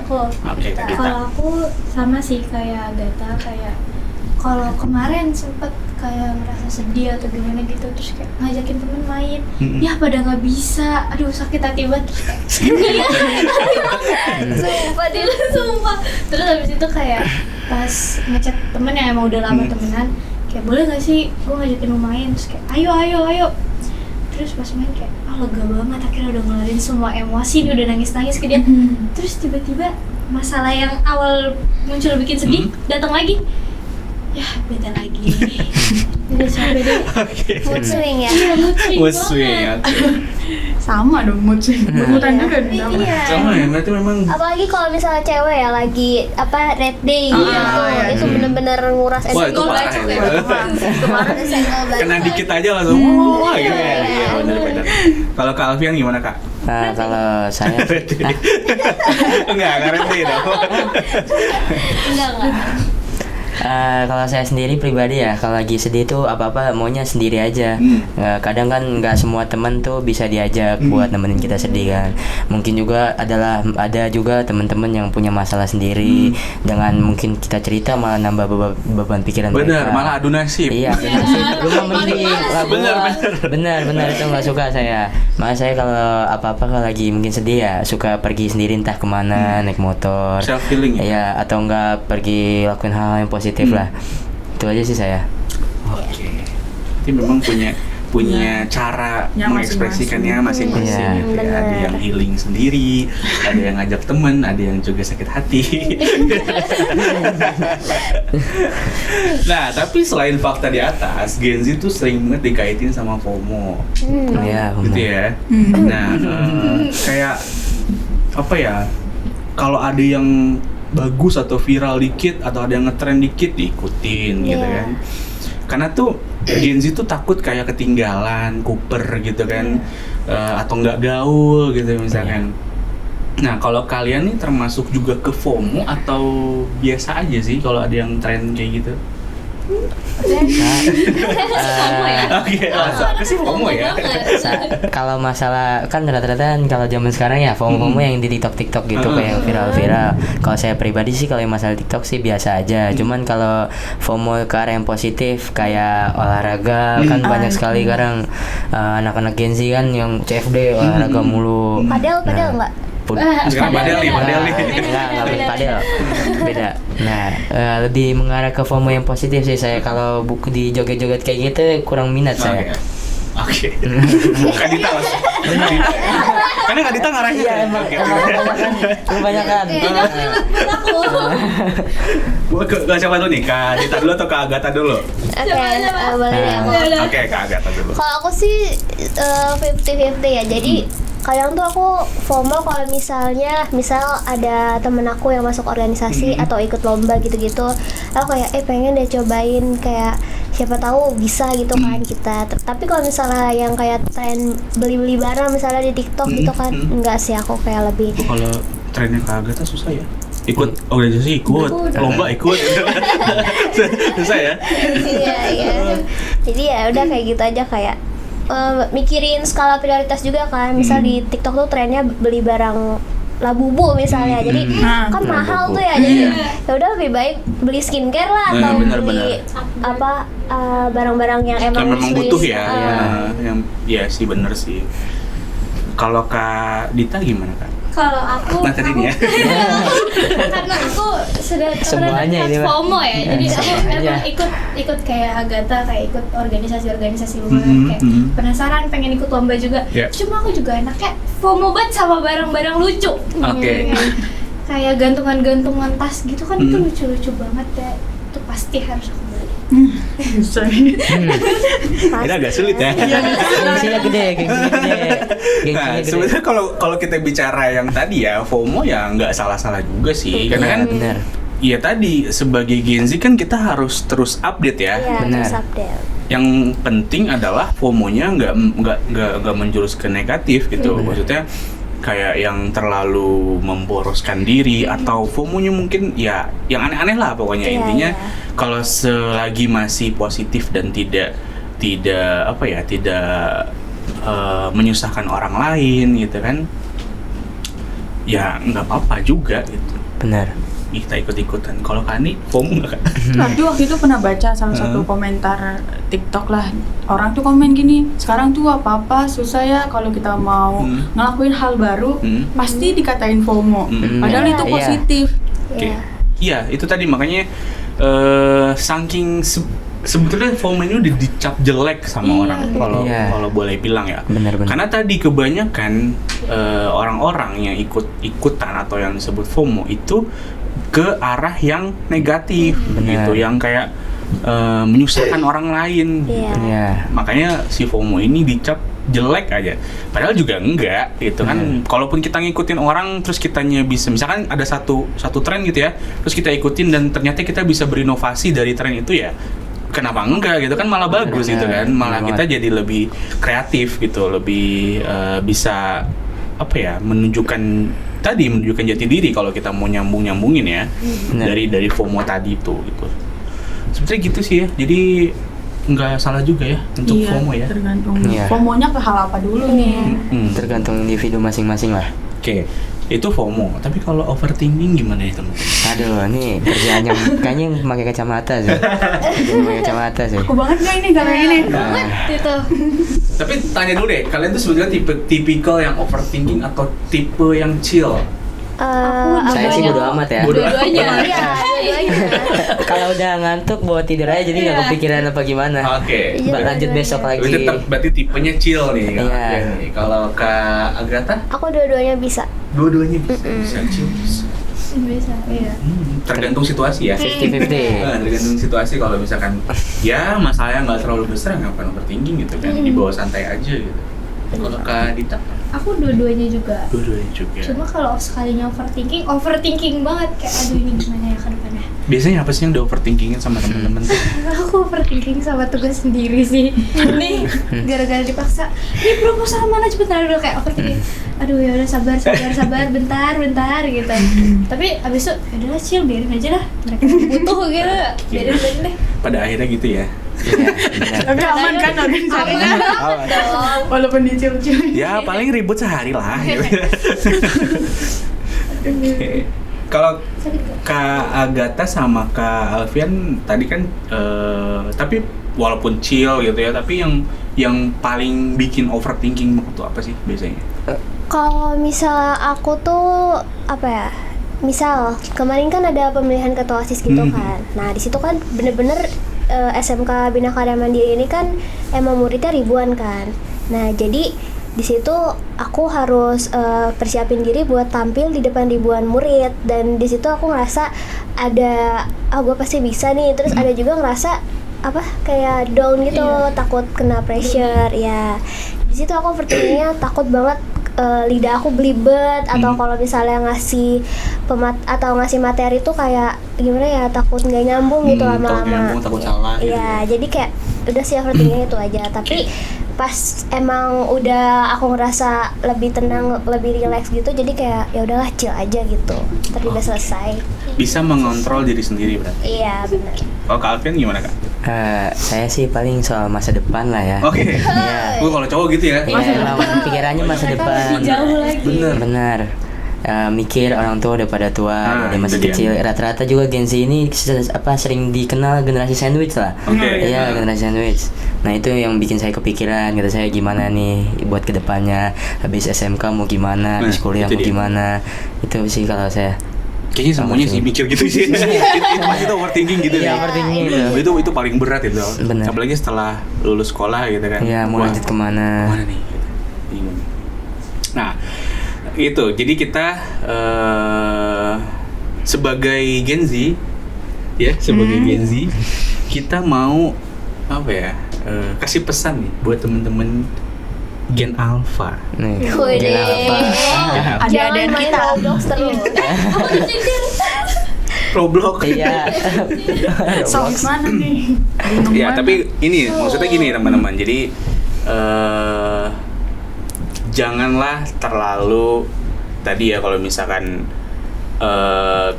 Kalau aku sama sih kayak Agatha, kayak kalau kemarin sempet kayak ngerasa sedih atau gimana gitu, terus kayak ngajakin temen main, ya pada nggak bisa, aduh sakit hati banget, sumpah. Terus habis itu kayak pas ngechat temen yang emang udah lama temenan, kayak boleh nggak sih gue ngajakin lu main, terus kayak ayo. Terus pas main kayak lega banget, akhirnya udah ngeluarin semua emosi, udah nangis ke dia. Terus tiba-tiba masalah yang awal muncul bikin sedih datang lagi. Ya, beda lagi. Udah capek deh. Mood swing ya. Iya, mood swing. Sama dong mood swing. Bermutan juga nih. Sama ya, berarti memang. Apalagi kalau misalnya cewek ya lagi red day gitu, itu bener-bener nguras Wah, itu parah ya. Kena dikit aja langsung wah gitu ya. Iya, benar. Kalau Kak Alfian gimana, Kak? Kalau saya Enggak red day dong. enggak. Kalau saya sendiri pribadi ya, kalau lagi sedih tuh apa-apa maunya sendiri aja. Kadang kan nggak semua teman tuh bisa diajak buat nemenin kita sedih kan. Mungkin juga ada juga teman-teman yang punya masalah sendiri. Dengan mungkin kita cerita malah nambah beban pikiran Bener, mereka. malah adu nasib. Iya, rumah mending. Bener itu nggak suka saya. Malah saya kalau apa-apa kalau lagi mungkin sedih ya suka pergi sendiri entah kemana, naik motor. Self healing ya. Iya, atau enggak pergi lakuin hal yang positif lah. Itu aja sih saya. Oke. Jadi memang punya cara Yang mengekspresikannya masing-masing Iya. gitu ya. Ada yang healing sendiri, ada yang ngajak temen, ada yang juga sakit hati. Nah, tapi selain fakta di atas, Gen Z tuh sering banget dikaitin sama FOMO, Iya, gitu benar. ya. Nah, kayak apa ya? Kalau ada yang bagus atau viral dikit atau ada yang ngetrend dikit diikutin gitu Iya. kan. Karena tuh Gen Z tuh takut kayak ketinggalan, kuper gitu kan, atau nggak gaul gitu misalkan. Nah, kalau kalian nih termasuk juga ke FOMO atau biasa aja sih kalau ada yang tren kayak gitu? Oke, aku sih FOMO ya. Kalau masalah kan rata-rata kalau zaman sekarang ya FOMO yang di TikTok gitu kayak yang viral-viral. Kalau saya pribadi sih kalau yang masalah TikTok sih biasa aja. Cuman kalau FOMO ke arah yang positif kayak olahraga kan banyak sekali sekarang anak-anak Gen Z kan yang CFD olahraga mulu. Padel enggak? Sekarang padel nih. Enggak padel. Beda. Nah, lebih mengarah ke FOMO yang positif sih saya. Kalau buku di joget-joget kayak gitu kurang minat saya. Oke. Bukan Dita lah. Karena nggak Dita ngarahin. Iya, emang kebanyakan. Gua ke siapa dulu nih? Kak Dita dulu atau Kak Agatha dulu? Oke, boleh deh aku. Oke, Kak Agatha dulu. Kalau aku sih 50-50 ya. Jadi kadang tuh aku FOMO kalau misal ada temen aku yang masuk organisasi atau ikut lomba gitu-gitu, aku kayak pengen deh cobain, kayak siapa tahu bisa gitu kan kita. Tapi kalau misalnya yang kayak tren beli-beli barang misalnya di TikTok gitu kan, enggak sih, aku kayak lebih Kalau trennya Kak Agatha susah ya? Ikut organisasi ikut, lomba ikut. Susah ya? iya. Jadi ya udah kayak gitu aja, kayak mikirin skala prioritas juga kan. Misal di TikTok tuh trennya beli barang Labubu misalnya, jadi kan mahal tuh ya, jadi ya udah lebih baik beli skincare lah atau beli apa barang-barang yang emang butuh ya. Yang ya sih bener sih. Kalau Kak Dita gimana Kak? Kalau aku Nah, tadi nih ya. karena aku sudah Semuanya ini, Mbak. FOMO ya, jadi aku Semuanya. emang ikut kayak Agatha, kayak ikut organisasi luar, kayak penasaran pengen ikut lomba juga. Yeah. Cuma aku juga enaknya FOMO banget sama barang-barang lucu. Oke. Kayak gantungan-gantungan tas gitu kan, itu lucu-lucu banget ya. Itu pasti harus aku beli. Ini agak sulit ya. Gengsinya gede. Nah, sebenarnya kalau kita bicara yang tadi ya, FOMO ya nggak salah-salah juga sih, karena Iya, kan benar. iya tadi sebagai Gen Z kan kita harus terus update ya. ya Benar. terus update. Yang penting adalah FOMO-nya nggak menjurus ke negatif gitu. Maksudnya kayak yang terlalu memboroskan diri atau FOMO-nya mungkin ya yang aneh-aneh lah pokoknya. Iya, Intinya iya. kalau selagi masih positif dan tidak menyusahkan orang lain gitu kan, ya nggak apa-apa juga gitu. Benar. Kita ikut-ikutan. Kalau Kani FOMO nggak kan? Tapi waktu itu pernah baca salah satu komentar TikTok lah. Orang tuh komen gini, sekarang tuh apa-apa susah ya kalau kita mau ngelakuin hal baru, pasti dikatain FOMO. Padahal itu Iya. positif. Oke. Iya, itu tadi makanya saking sebetulnya FOMO ini udah dicap jelek sama orang Iya. kalau boleh bilang ya. Benar-benar. Karena tadi kebanyakan orang-orang yang ikut-ikutan atau yang disebut FOMO itu ke arah yang negatif Benar. gitu, yang kayak menyusahkan orang lain. Iya. Iya. Makanya si FOMO ini dicap jelek aja. Padahal juga enggak gitu kan. Kalaupun kita ngikutin orang terus kitanya bisa, misalkan ada satu tren gitu ya, terus kita ikutin dan ternyata kita bisa berinovasi dari tren itu, ya kenapa enggak gitu kan, malah bagus gitu kan. Malah kita jadi lebih kreatif gitu, lebih bisa menunjukkan jati diri kalau kita mau nyambungin ya dari FOMO tadi itu gitu. Sebetulnya gitu sih ya. Jadi nggak salah juga ya untuk Iya, FOMO ya. tergantung Iya. FOMO-nya ke hal apa dulu nih. Tergantung individu masing-masing lah. Oke, itu FOMO. Tapi kalau overthinking gimana ya teman-teman? Aduh, ini kerjaan yang kayaknya yang pakai kacamata sih. Pakai kacamata sih. Aku banget nggak ini kalau ini? Nah, Itu. Tapi tanya dulu deh, kalian tuh sebetulnya tipikal yang overthinking atau tipe yang chill? saya sih bodo amat ya. Bodo Dua-duanya. Iya, dua-duanya. Kalau udah ngantuk bawa tidur aja jadi nggak kepikiran apa gimana. Oke. Iya, Lanjut dua-duanya. besok lagi. Berarti tetap berarti tipenya chill nih. Iya. Oke. Kalau Kak Agatha, Aku dua-duanya bisa. dua-duanya bisa chill. Bisa. Iya. Tergantung situasi ya. 50-50. Tergantung situasi. Kalau misalkan ya masalahnya nggak terlalu besar, ngapain overthinking gitu kan, dibawa santai aja gitu. Kalau Kak Dita, Aku dua-duanya juga. dua-duanya juga. Cuma kalau sekalinya overthinking banget kayak aduh ini gimana ya ke depannya. Biasanya apa sih yang di overthinkingin sama temen-temen tuh? Aku overthinking sama tugas sendiri sih. Nih gara-gara dipaksa. Ini proposal mana cepetan dulu kayak overthinking. Aduh ya udah sabar bentar gitu. Tapi abis itu ya udahlah chill biarin aja lah. Mereka butuh gitu. Biarin deh. Pada akhirnya gitu ya. Iya, benar. Tapi aman kan organisasinya? Dong. Walaupun dicil-cil. Ya paling ribut sehari lah. Gitu. Oke. Kalau Kak Agatha sama Kak Alfian tadi kan, tapi walaupun chill gitu ya, tapi yang paling bikin overthinking itu apa sih biasanya? Kalau misal aku tuh apa ya? Misal kemarin kan ada pemilihan ketua OSIS gitu kan. Nah, di situ kan bener-bener SMK Bina Karya Mandiri ini kan emang muridnya ribuan kan. Nah, jadi di situ aku harus persiapin diri buat tampil di depan ribuan murid, dan di situ aku ngerasa ada gue pasti bisa nih. Terus ada juga ngerasa apa kayak down gitu, takut kena pressure ya. Di situ aku overthinkingnya takut banget lidah aku belibet, atau kalau misalnya ngasih ngasih materi tuh kayak gimana ya, takut nggak nyambung gitu Takut lama-lama. nyambung, takut salah gitu. Iya, jadi kayak udah sih overthinking itu aja. Tapi pas emang udah aku ngerasa lebih tenang, lebih relax gitu, jadi kayak ya udahlah chill aja gitu. Tadi udah selesai. Bisa mengontrol diri sendiri berarti. Iya benar. Kalau Kak Alfian gimana Kak? Saya sih paling soal masa depan lah ya. Oke. Iya. Gue kalau cowok gitu ya. Iya, emang pikirannya masa depan. Jauh lagi. Benar. Mikir orang tua udah pada tua, udah masih itu dia. kecil. Rata-rata juga Gen Z ini sering dikenal generasi sandwich lah. Oke. Iya, generasi sandwich. Nah, itu yang bikin saya kepikiran, kata saya gimana nih buat kedepannya. Habis SMK mau gimana, habis kuliah itu mau dia. gimana. Itu sih kalau saya. Kayaknya semuanya sih mikir gitu sih. itu pasti tuh overthinking gitu Iya, ya. overthinking itu. Itu paling berat itu. Bener. Apalagi setelah lulus sekolah gitu kan. Iya, mau Wah, lanjut kemana? Kemana nih? Gitu. Bingung. Nah, itu. Jadi kita sebagai Gen Z, ya sebagai Gen Z, kita mau apa ya? Kasih pesan nih buat temen-temen Gen Alpha. Nih, Wih, Gen Alpha. Jangan Adik-adik main kita. Roblox terus. Roblox. Iya. Soal mana nih? Bingung Ya, banget. tapi ini maksudnya gini teman-teman. Jadi janganlah terlalu tadi ya, kalau misalkan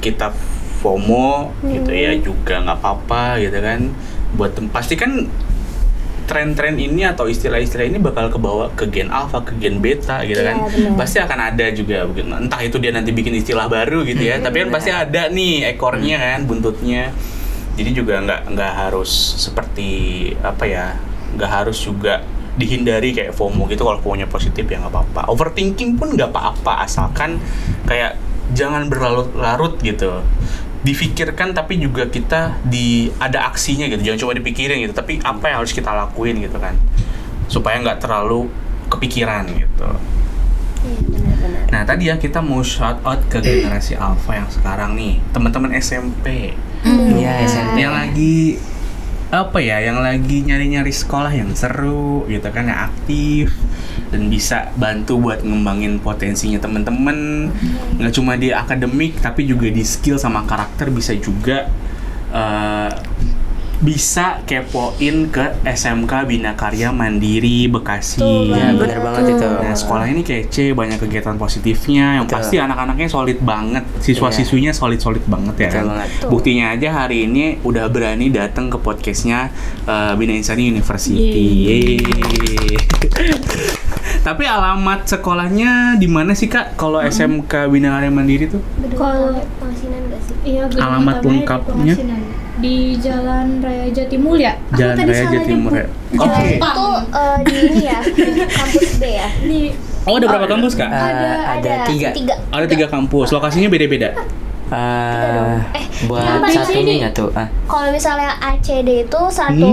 kita FOMO gitu ya juga nggak apa-apa gitu kan. Pasti kan tren-tren ini atau istilah-istilah ini bakal kebawa ke Gen Alpha, ke Gen Beta gitu kan. Iya, benar. Pasti akan ada juga, entah itu dia nanti bikin istilah baru gitu ya. Tapi kan pasti ada nih ekornya kan, buntutnya. Jadi juga nggak harus seperti apa ya, nggak harus juga dihindari kayak FOMO gitu. Kalau FOMO-nya positif ya nggak apa-apa. Overthinking pun nggak apa-apa, asalkan kayak jangan berlarut-larut gitu. Difikirkan tapi juga kita ada aksinya gitu. Jangan cuma dipikirin gitu, tapi apa yang harus kita lakuin gitu kan, supaya nggak terlalu kepikiran gitu. Iya benar-benar. Nah tadi ya kita mau shout out ke generasi Alpha yang sekarang nih, teman-teman SMP Iya, SMP. yang lagi apa ya, yang lagi nyari-nyari sekolah yang seru gitu kan, yang aktif dan bisa bantu buat ngembangin potensinya temen-temen. Nggak cuma di akademik tapi juga di skill sama karakter bisa juga bisa kepoin ke SMK Bina Karya Mandiri Bekasi. Ya benar banget itu. Nah, sekolah ini kece, banyak kegiatan positifnya, yang Betul. pasti anak-anaknya solid banget, siswa-siswinya solid-solid banget ya Betul kan. banget. Buktinya aja hari ini udah berani datang ke podcastnya Bina Insani University. Yeay. Tapi alamat sekolahnya di mana sih Kak? Kalau SMK Bina Karya Mandiri tuh? Kalau Pengasinan gak sih? iya, gedung Alamat utamanya di lengkapnya? Pengasinan. Di Jalan Raya Jatimulya. Aku Jalan tadi Raya salah Jatimur ya? nyebut. Oke. Itu di ini ya, kampus B ya. Di Oh, ada berapa kampus Kak? Ada 3. Ada 3 kampus. Lokasinya beda-beda. Buat kenapa satu ini? ini tuh. Kalau misalnya ACD itu satu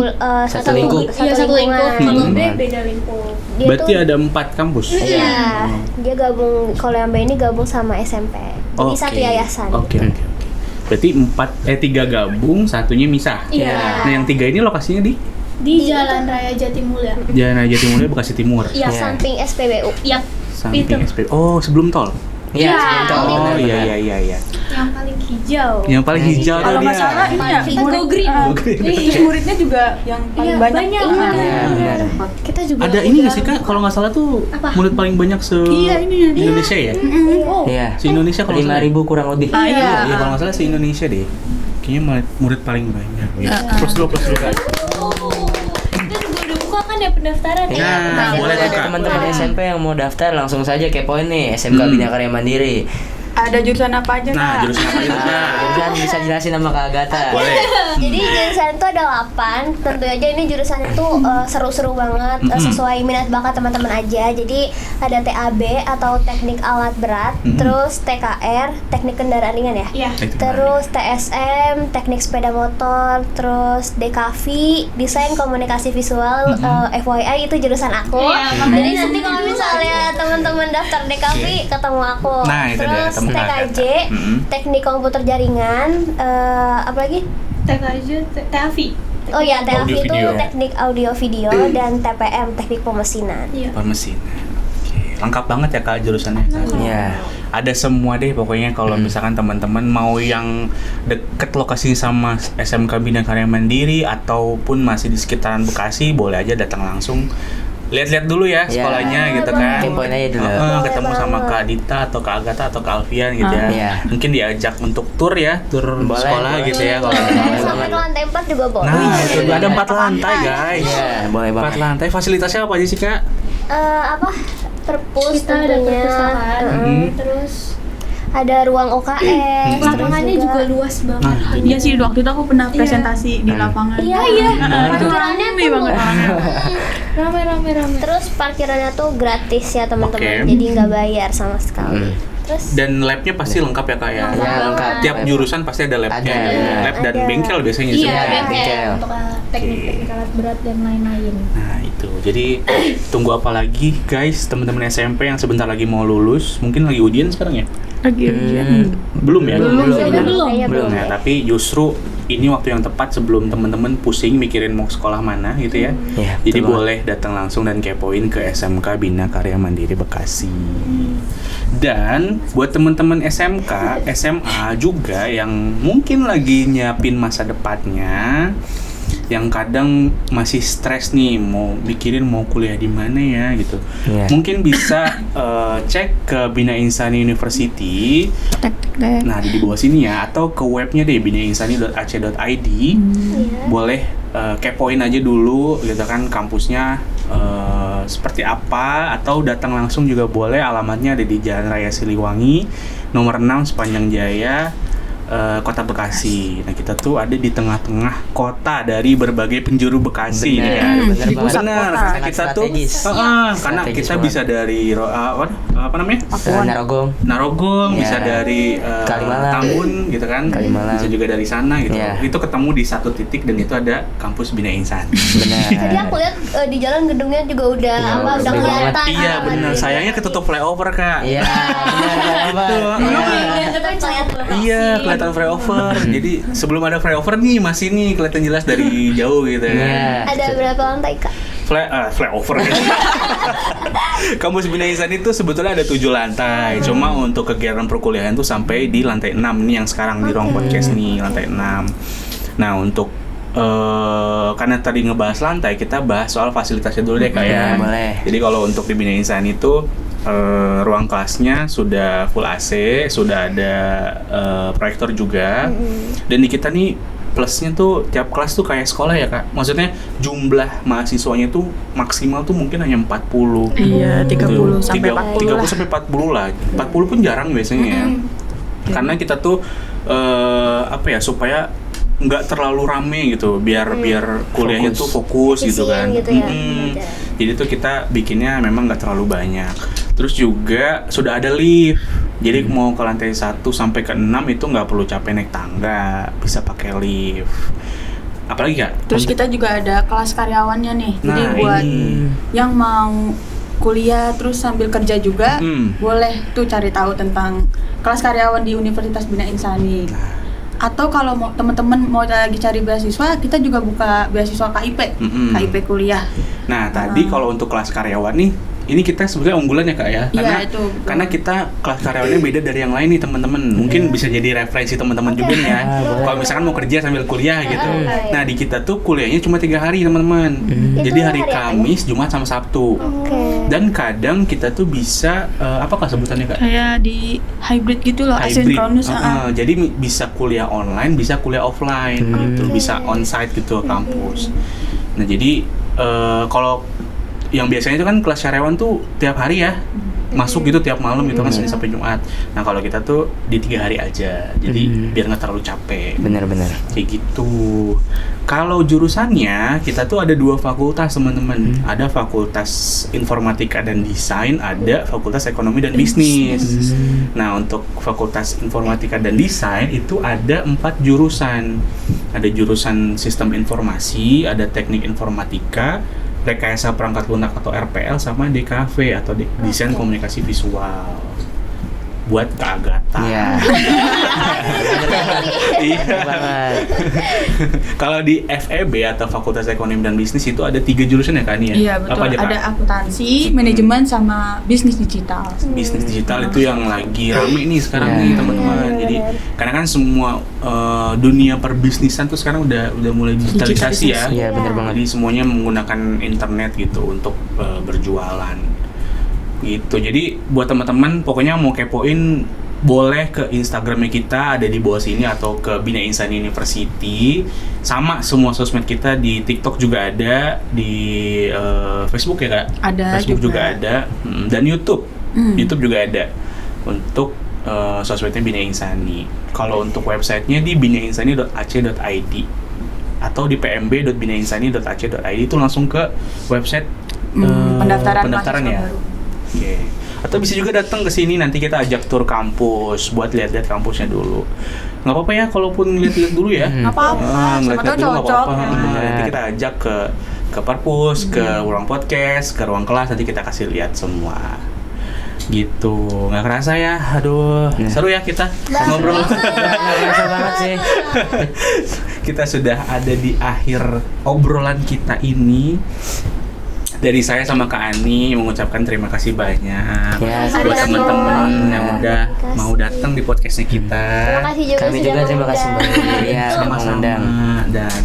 Satu lingkup. iya, satu lingkup. Kalau B Hmm. beda lingkup. Dia Berarti tuh, ada 4 kampus. iya, dia gabung. Kalau yang B ini gabung sama SMP. Jadi satu yayasan. Oke. Berarti 3 gabung, satunya misah. Iya. Nah, yang 3 ini lokasinya di Di Jalan Raya Jatimulya. Jalan Raya Jatimulya, Bekasi Timur. Iya, Iya. samping SPBU. Yang Samping itu. SP. Oh, sebelum tol. Iya, betul. Oh, Benar, iya benar. iya. yang paling hijau. Yang paling hijau tuh Kalau dia. nggak salah ini ya Kita murid go green. Go green. terus muridnya juga yang paling Iya, banyak. banyak. Iya, benar. Kita juga Ada ini nggak sih Kak? Kalau nggak salah tuh Apa? murid paling banyak se Iya, ini ya. Indonesia ya? Oh, Iya. Se Indonesia kalau nggak salah. 5.000 kurang lebih. Ah, iya. Iya, kalau nggak salah se Indonesia deh. Kayaknya murid paling banyak. Ya. Plus dulu Kak. kita juga udah buka kan ya pendaftaran ya. Nah, boleh tuh Ada Kak. teman-teman SMP yang mau daftar langsung saja kepoin nih SMK Bina Karya Mandiri. Ada jurusan apa aja, Nah, Kak? jurusan apa itu Kak? Jurusan bisa jelasin sama Kak Agatha. Boleh. Jadi jurusan itu ada 8. Tentu aja ini jurusan itu seru-seru banget, sesuai minat bakat teman-teman aja. Jadi ada TAB atau teknik alat berat, terus TKR, teknik kendaraan ringan ya. Iya. Itu Terus TSM, teknik sepeda motor, terus DKV, desain komunikasi visual, FYI itu jurusan aku. Iya, Jadi nanti kalau misalnya teman-teman daftar DKV ketemu aku. Nah, itu dia, Terus ketemu Kak TKJ, Agatha. teknik komputer jaringan, apa lagi? TKJ, TAV. Oh ya, TAV Audio itu video. teknik audio video dan TPM, teknik pemesinan. Iya. Permesin. Oke, lengkap banget ya Kak jurusannya. Iya. Ada semua deh pokoknya kalau misalkan teman-teman mau yang deket lokasi sama SMK Bina Karya Mandiri ataupun masih di sekitaran Bekasi, boleh aja datang langsung. Lihat-lihat dulu ya Iya. sekolahnya gitu kan. Kepoin aja dulu. Ketemu sama Kak Dita atau Kak Agatha atau Kak Alfian gitu ya. Iya. Mungkin diajak untuk tur ya, tur Boleh, sekolah boleh. gitu ya kalau Sampai ke lantai 4 juga boleh. Nah, itu ada 4 lantai guys. Iya, boleh 4 banget. lantai. Fasilitasnya apa aja sih Kak? Apa? Perpus Kita ada tentunya. perpustakaan, terus Ada ruang OKS. lapangannya juga luas banget. Iya sih, waktu itu aku pernah presentasi di lapangan. Iya, iya. Itu Parkirannya rame tuh banget orangnya. Rame. Terus parkirannya tuh gratis ya Oke. teman-teman. Jadi nggak bayar sama sekali. Terus Dan labnya pasti lengkap ya Kak ya? Iya, lengkap. Tiap jurusan pasti ada labnya. Ada, ya. iya. Lab dan Ada. bengkel biasanya Iya, semua. bengkel. untuk teknik-teknik alat berat dan lain-lain. Nah itu, jadi tunggu apa lagi guys, teman-teman SMP yang sebentar lagi mau lulus, mungkin lagi ujian sekarang ya? Lagi ujian. Belum ya? Kayaknya Belum ya, tapi justru ini waktu yang tepat sebelum teman-teman pusing mikirin mau sekolah mana gitu ya. Iya, Jadi betul banget. boleh datang langsung dan kepoin ke SMK Bina Karya Mandiri Bekasi. Dan buat teman-teman SMK, SMA juga yang mungkin lagi nyiapin masa depannya, yang kadang masih stres nih mau mikirin mau kuliah di mana ya gitu. Iya. Mungkin bisa cek ke Bina Insani University. Nah, di bawah sini ya, atau ke webnya deh binainsani.ac.id. Boleh kepoin aja dulu gitu kan kampusnya seperti apa, atau datang langsung juga boleh. Alamatnya ada di Jalan Raya Siliwangi nomor 6 Sepanjang Jaya, Kota Bekasi. Nah, kita tuh ada di tengah-tengah kota dari berbagai penjuru Bekasi Bener, nih kan. bener banget. Benar, karena Sangat kita tuh strategis. karena Strategis kita banget. bisa dari apa namanya? Narogong. Narogong, Iya. bisa dari Kalimalang. Tambun gitu kan. Kalimalang. Bisa juga dari sana gitu. Iya. Itu ketemu di satu titik dan itu ada kampus Bina Insani. Tadi Benar. aku lihat di jalan gedungnya juga udah Iya, udah udah kelihatan. banget. Iya, benar. Sayangnya ketutup flyover, Kak. Iya, benar. Iya, kelihatan flyover. Jadi sebelum ada flyover nih masih nih kelihatan jelas dari jauh gitu ya. Iya. Ada berapa lantai Kak? Flyover. Kampus Bina Insani itu sebetulnya ada 7 lantai. Cuma untuk kegiatan perkuliahan tuh sampai di lantai 6 nih yang sekarang di ruang podcast nih, lantai 6. Nah, untuk karena tadi ngebahas lantai, kita bahas soal fasilitasnya dulu deh Kak ya. Boleh. Jadi kalau untuk di Bina Insani itu ruang kelasnya sudah full AC, sudah ada proyektor juga. Dan di kita nih plusnya tuh tiap kelas tuh kayak sekolah ya Kak. Maksudnya jumlah mahasiswanya tuh maksimal tuh mungkin hanya 40. Iya, 30 sampai 40 30 sampai 40 lah. 40 pun jarang biasanya ya. Karena kita tuh supaya nggak terlalu rame gitu, biar kuliahnya tuh fokus gitu kan. Efisien gitu ya. Jadi tuh kita bikinnya memang nggak terlalu banyak. Terus juga sudah ada lift. Jadi mau ke lantai 1 sampai ke 6 itu nggak perlu capek naik tangga, bisa pakai lift. Apalagi Kak? Terus kita juga ada kelas karyawannya nih. Jadi Nah, buat ini. yang mau kuliah terus sambil kerja juga boleh tuh cari tahu tentang kelas karyawan di Universitas Bina Insani. Atau kalau mau teman-teman mau lagi cari beasiswa, kita juga buka beasiswa KIP, KIP kuliah. Nah, tadi kalau untuk kelas karyawan nih, ini kita sebenarnya unggulan ya Kak ya, karena kita kelas karyawannya beda dari yang lain nih teman-teman. Mungkin bisa jadi referensi teman-teman juga nih ya. Kalau misalkan mau kerja sambil kuliah gitu. Nah, di kita tuh kuliahnya cuma 3 hari teman-teman. Jadi hari Kamis, Jumat sama Sabtu. Dan kadang kita tuh bisa apakah sebutannya Kak? Kayak di hybrid gitu loh, Hybrid. asinkronus. Jadi bisa kuliah online, bisa kuliah offline gitu, bisa onsite gitu ke kampus. Nah, jadi kalau yang biasanya itu kan kelas karyawan tuh tiap hari ya, masuk gitu tiap malam gitu kan, Senin sampai Jumat. Nah, kalau kita tuh di 3 hari aja, jadi biar nggak terlalu capek. Benar-benar. Kayak gitu. Kalau jurusannya kita tuh ada 2 fakultas teman-teman. Ada fakultas informatika dan desain, ada fakultas ekonomi dan bisnis. Nah, untuk fakultas informatika dan desain itu ada 4 jurusan. Ada jurusan sistem informasi, ada teknik informatika, rekayasa perangkat lunak atau RPL, sama DKV atau desain komunikasi visual. Buat Kak Agatha. Iya. Iya. Kalau di FEB atau Fakultas Ekonomi dan Bisnis itu ada 3 jurusan ya Kak Ani ya? Iya betul. Apa aja, Kak? Ada akuntansi, manajemen, sama bisnis digital. Bisnis digital itu yang lagi rame nih sekarang nih teman-teman. Jadi karena kan semua dunia perbisnisan tuh sekarang udah mulai digitalisasi ya. Iya, benar banget. Jadi semuanya menggunakan internet gitu untuk berjualan. Gitu. Jadi buat teman-teman pokoknya mau kepoin boleh ke Instagramnya kita, ada di bawah sini, atau ke Bina Insani University. Sama semua sosmed kita, di TikTok juga ada, di Facebook ya Kak? Ada Facebook juga ada, dan YouTube. YouTube juga ada untuk sosmednya Bina Insani. Kalau untuk websitenya di binainsani.ac.id atau di pmb.binainsani.ac.id, itu langsung ke website pendaftaran ya. Oke. Atau bisa juga datang ke sini, nanti kita ajak tur kampus buat lihat-lihat kampusnya dulu. Nggak apa-apa ya, kalaupun lihat-lihat dulu ya. Nggak apa-apa, Ngeliat-lihat dulu nggak cocok. apa-apa. Nanti kita ajak ke perpus, ke ruang podcast, ke ruang kelas, nanti kita kasih lihat semua. Gitu. Nggak kerasa ya, aduh. Seru ya kita ngobrol. Nggak kerasa banget sih. Kita sudah ada di akhir obrolan kita ini. Dari saya sama Kak Ani mengucapkan terima kasih banyak buat teman-teman yang udah mau datang di podcastnya kita. Terima kasih juga Kami juga terima kasih banyak ya sudah mengundang. Dan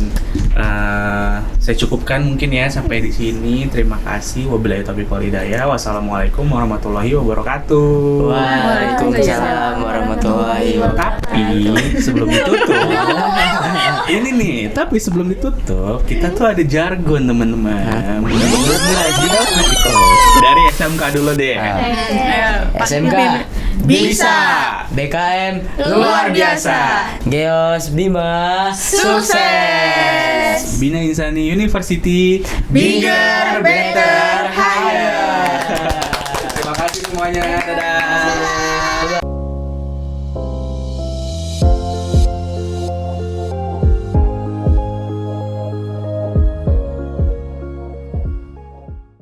saya cukupkan mungkin ya sampai di sini. Terima kasih. Wabillahi taufiq wal hidayah. Wassalamualaikum warahmatullahi wabarakatuh. Waalaikumsalam warahmatullahi wabarakatuh. Tapi sebelum ditutup, ini nih. Tapi sebelum ditutup, kita tuh ada jargon teman-teman. Bener-bener lagi dari SMK dulu deh. SMK Bisa. BKM Luar biasa. Geos Bima Sukses. Bina Insani University. Bigger, better, higher. Terima kasih semuanya. Dadah.